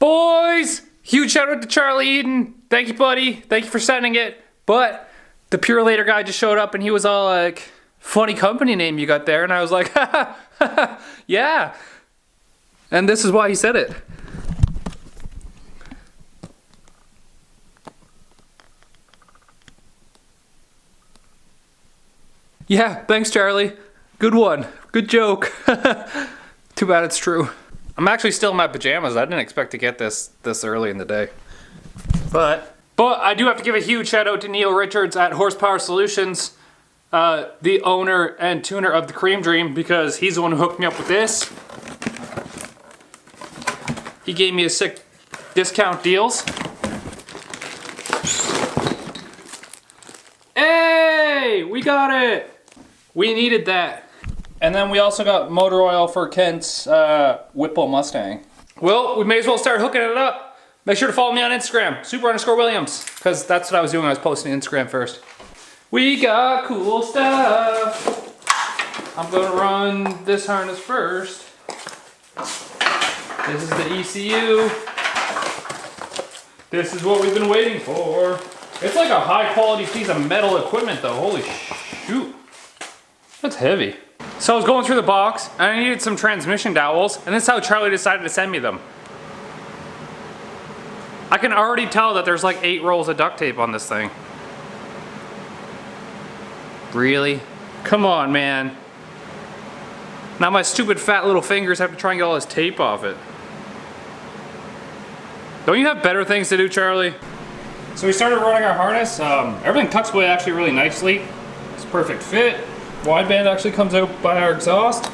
Boys, huge shout out to Charlie Eden. Thank you, buddy. Thank you for sending it. But the Pure Later guy just showed up and he was all like, funny company name you got there. And I was like, ha ha, yeah. And this is why he said it. Yeah, thanks, Charlie. Good one. Good joke. Too bad it's true. I'm actually still in my pajamas. I didn't expect to get this early in the day. But I do have to give a huge shout out to Neil Richards at Horsepower Solutions, the owner and tuner of the Cream Dream, because he's the one who hooked me up with this. He gave me a sick discount deals. Hey, we got it. We needed that. And then we also got motor oil for Kent's Whipple Mustang. Well, we may as well start hooking it up. Make sure to follow me on Instagram, super_Williams, because that's what I was doing. I was posting Instagram first. We got cool stuff. I'm gonna run this harness first. This is the ECU. This is what we've been waiting for. It's like a high quality piece of metal equipment though, holy shoot. That's heavy. So I was going through the box and I needed some transmission dowels, and this is how Charlie decided to send me them. I can already tell that there's like 8 rolls of duct tape on this thing. Really? Come on, man. Now my stupid fat little fingers have to try and get all this tape off it. Don't you have better things to do, Charlie? So we started running our harness. Everything tucks away actually really nicely. It's a perfect fit. Wideband actually comes out by our exhaust.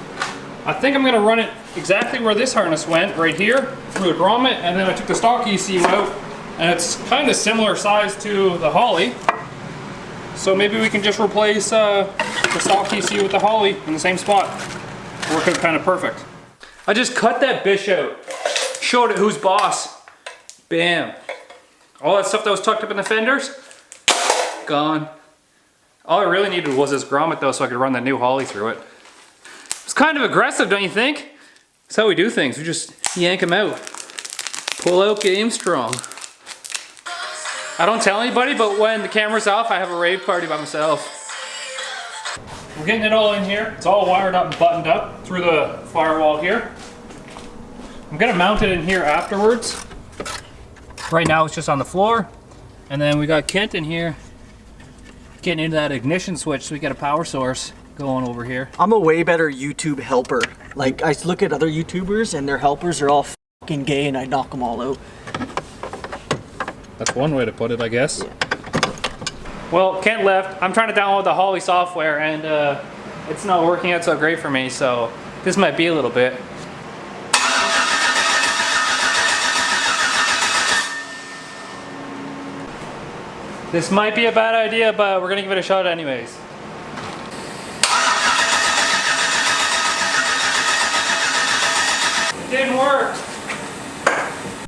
I think I'm gonna run it exactly where this harness went, right here, through a grommet, and then I took the stock ECU out, and it's kind of similar size to the Holly. So maybe we can just replace the stock ECU with the Holly in the same spot. Working kind of perfect. I just cut that bish out, showed it who's boss. Bam. All that stuff that was tucked up in the fenders, gone. All I really needed was this grommet though, so I could run the new Holly through it. It's kind of aggressive, don't you think? That's how we do things. We just yank them out. Pull out game strong. I don't tell anybody, but when the camera's off, I have a rave party by myself. We're getting it all in here. It's all wired up and buttoned up through the firewall here. I'm gonna mount it in here afterwards. Right now it's just on the floor. And then we got Kent in here getting into that ignition switch, so we got a power source going over here. I'm a way better YouTube helper. Like, I look at other YouTubers and their helpers are all fucking gay and I knock them all out. That's one way to put it, I guess. Yeah. Well, Kent left. I'm trying to download the Holly software and it's not working out so great for me, so this might be a little bit. This might be a bad idea, but we're gonna give it a shot anyways. It didn't work.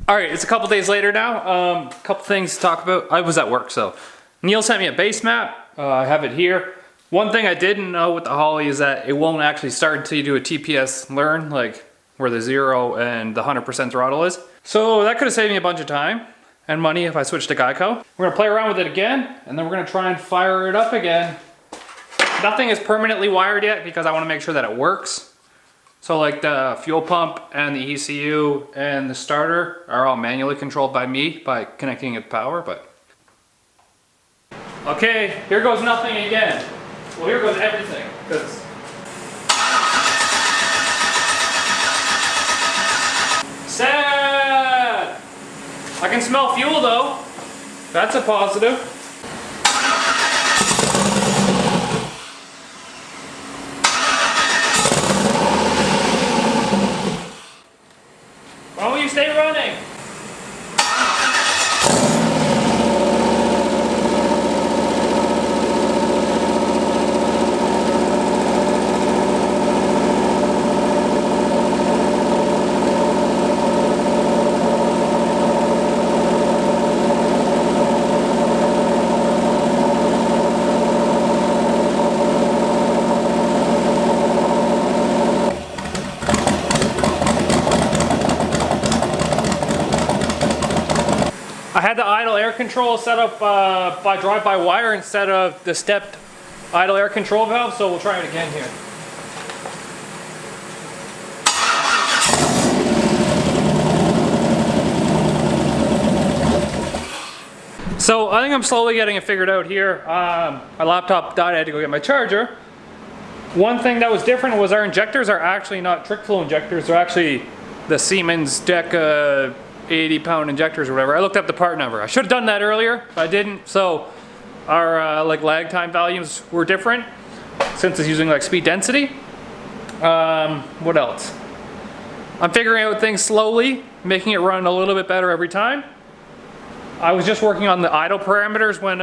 All right, it's a couple days later now. A couple things to talk about. I was at work, so. Neil sent me a base map. I have it here. One thing I didn't know with the Holly is that it won't actually start until you do a TPS learn, like where the 0 and the 100% throttle is. So that could have saved me a bunch of time and money if I switched to Geico. We're gonna play around with it again, and then we're gonna try and fire it up again. Nothing is permanently wired yet because I wanna make sure that it works. So like the fuel pump and the ECU and the starter are all manually controlled by me by connecting it to power, but. Okay, here goes nothing again. Well, here goes everything, because. Sad! I can smell fuel though. That's a positive. Why won't you stay running? I had the idle air control set up by drive-by-wire instead of the stepped idle air control valve, so we'll try it again here. So I think I'm slowly getting it figured out here. My laptop died, I had to go get my charger. One thing that was different was our injectors are actually not trick flow injectors, they're actually the Siemens Deca 80-pound injectors or whatever. I looked up the part number. I should have done that earlier, but I didn't. So our like lag time values were different since it's using like speed density. What else? I'm figuring out things slowly, making it run a little bit better every time. I was just working on the idle parameters when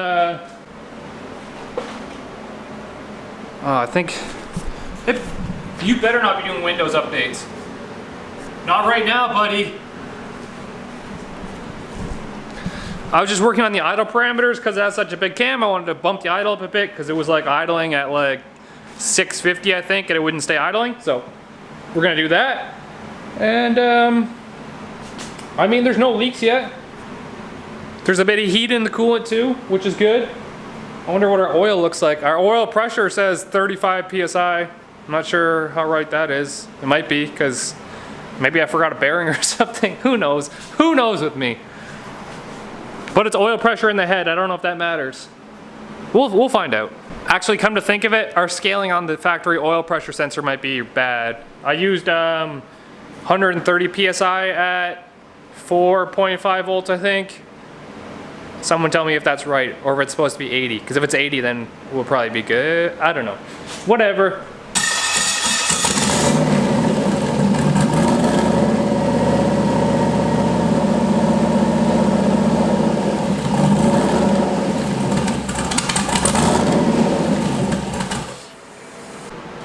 I think you better not be doing Windows updates. Not right now, buddy. I was just working on the idle parameters because it has such a big cam. I wanted to bump the idle up a bit because it was like idling at like 650, I think, and it wouldn't stay idling. So we're gonna do that. And I mean, there's no leaks yet. There's a bit of heat in the coolant too, which is good. I wonder what our oil looks like. Our oil pressure says 35 PSI. I'm not sure how right that is. It might be because maybe I forgot a bearing or something. Who knows? Who knows with me? But it's oil pressure in the head. I don't know if that matters. We'll find out. Actually, come to think of it, our scaling on the factory oil pressure sensor might be bad. I used 130 PSI at 4.5 volts, I think. Someone tell me if that's right, or if it's supposed to be 80. Because if it's 80, then we'll probably be good. I don't know. Whatever.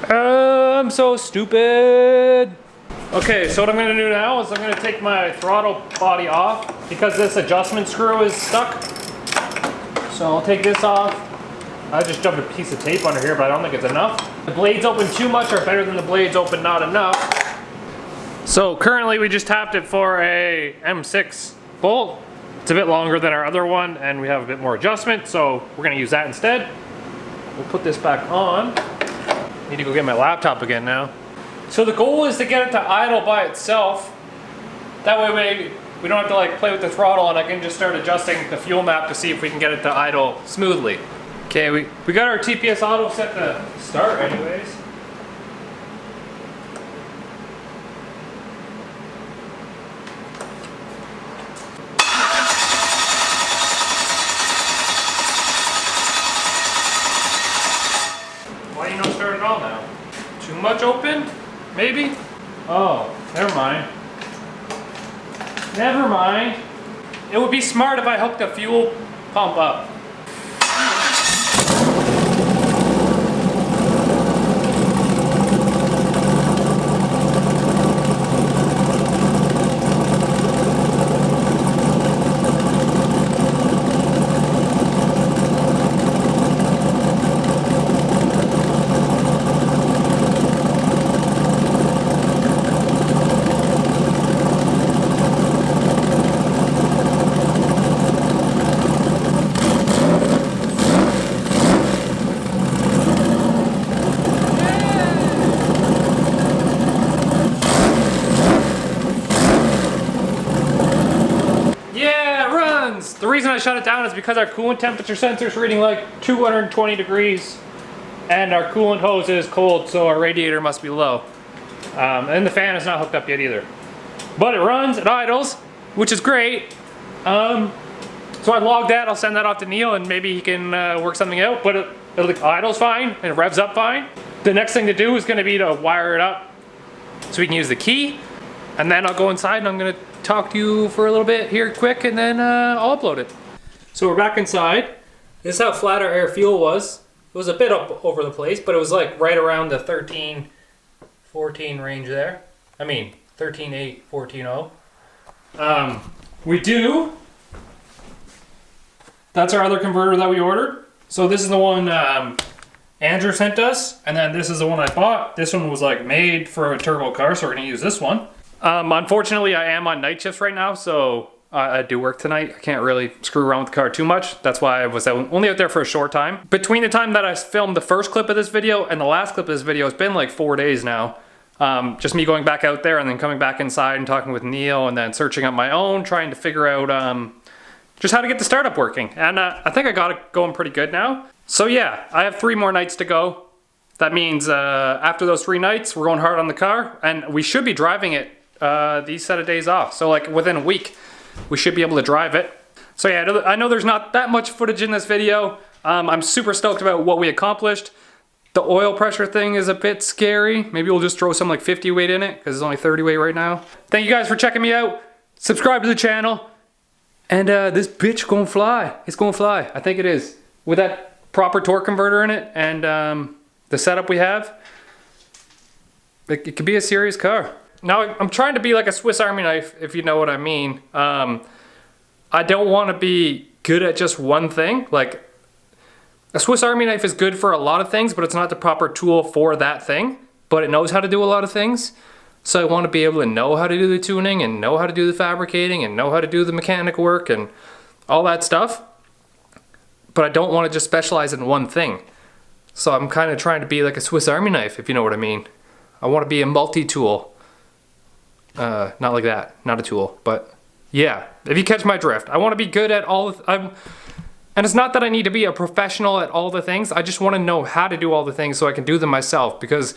I'm so stupid. Okay, so what I'm gonna do now is I'm gonna take my throttle body off because this adjustment screw is stuck. So I'll take this off. I just dumped a piece of tape under here, but I don't think it's enough. The blades open too much are better than the blades open not enough. So currently we just tapped it for a M6 bolt. It's a bit longer than our other one and we have a bit more adjustment, so we're gonna use that instead. We'll put this back on. Need to go get my laptop again now. So the goal is to get it to idle by itself. That way we don't have to like play with the throttle and I can just start adjusting the fuel map to see if we can get it to idle smoothly. Okay, we got our TPS auto set to start anyways. Why do you not start at all now? Too much open? Maybe? Oh, never mind. Never mind. It would be smart if I hooked the fuel pump up. The reason I shut it down is because our coolant temperature sensor is reading like 220 degrees and our coolant hose is cold, so our radiator must be low. And the fan is not hooked up yet either. But it runs, it idles, which is great. So I logged that, I'll send that off to Neil and maybe he can work something out, but it idles fine and it revs up fine. The next thing to do is gonna be to wire it up so we can use the key. And then I'll go inside and I'm gonna talk to you for a little bit here quick and then I'll upload it. So we're back inside. This is how flat our air fuel was. It was a bit up over the place, but it was like right around the 13, 14 range there. I mean, 13.8, 14.0. That's our other converter that we ordered. So this is the one Andrew sent us, and then this is the one I bought. This one was like made for a turbo car, so we're gonna use this one. Unfortunately, I am on night shifts right now, so I do work tonight. I can't really screw around with the car too much. That's why I was only out there for a short time. Between the time that I filmed the first clip of this video and the last clip of this video, it's been like 4 days now. Just me going back out there and then coming back inside and talking with Neil and then searching up my own, trying to figure out just how to get the startup working. And I think I got it going pretty good now. So yeah, I have 3 more nights to go. That means after those 3 nights, we're going hard on the car, and we should be driving it these set of days off. So like within a week, we should be able to drive it. So yeah, I know there's not that much footage in this video. I'm super stoked about what we accomplished. The oil pressure thing is a bit scary. Maybe we'll just throw some like 50 weight in it because it's only 30 weight right now. Thank you guys for checking me out. Subscribe to the channel. And this bitch gonna fly. It's gonna fly. I think it is. With that proper torque converter in it and the setup we have, it could be a serious car. Now, I'm trying to be like a Swiss Army knife, if you know what I mean. I don't want to be good at just one thing. Like, a Swiss Army knife is good for a lot of things, but it's not the proper tool for that thing. But it knows how to do a lot of things. So I want to be able to know how to do the tuning and know how to do the fabricating and know how to do the mechanic work and all that stuff. But I don't want to just specialize in one thing. So I'm kind of trying to be like a Swiss Army knife, if you know what I mean. I want to be a multi-tool. Not like that, not a tool, but yeah, if you catch my drift. I want to be good at all and it's not that I need to be a professional at all the things. I just want to know how to do all the things so I can do them myself, because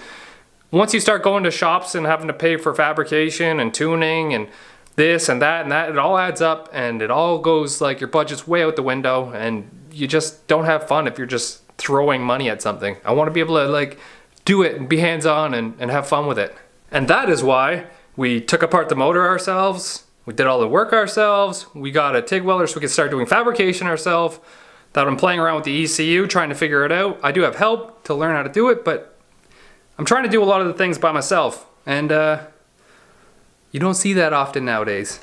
once you start going to shops and having to pay for fabrication and tuning and this and that, it all adds up and it all goes like your budget's way out the window and you just don't have fun if you're just throwing money at something. I want to be able to like do it and be hands-on and have fun with it. And that is why we took apart the motor ourselves. We did all the work ourselves. We got a TIG welder so we could start doing fabrication ourselves. That I'm playing around with the ECU, trying to figure it out. I do have help to learn how to do it, but I'm trying to do a lot of the things by myself. And you don't see that often nowadays.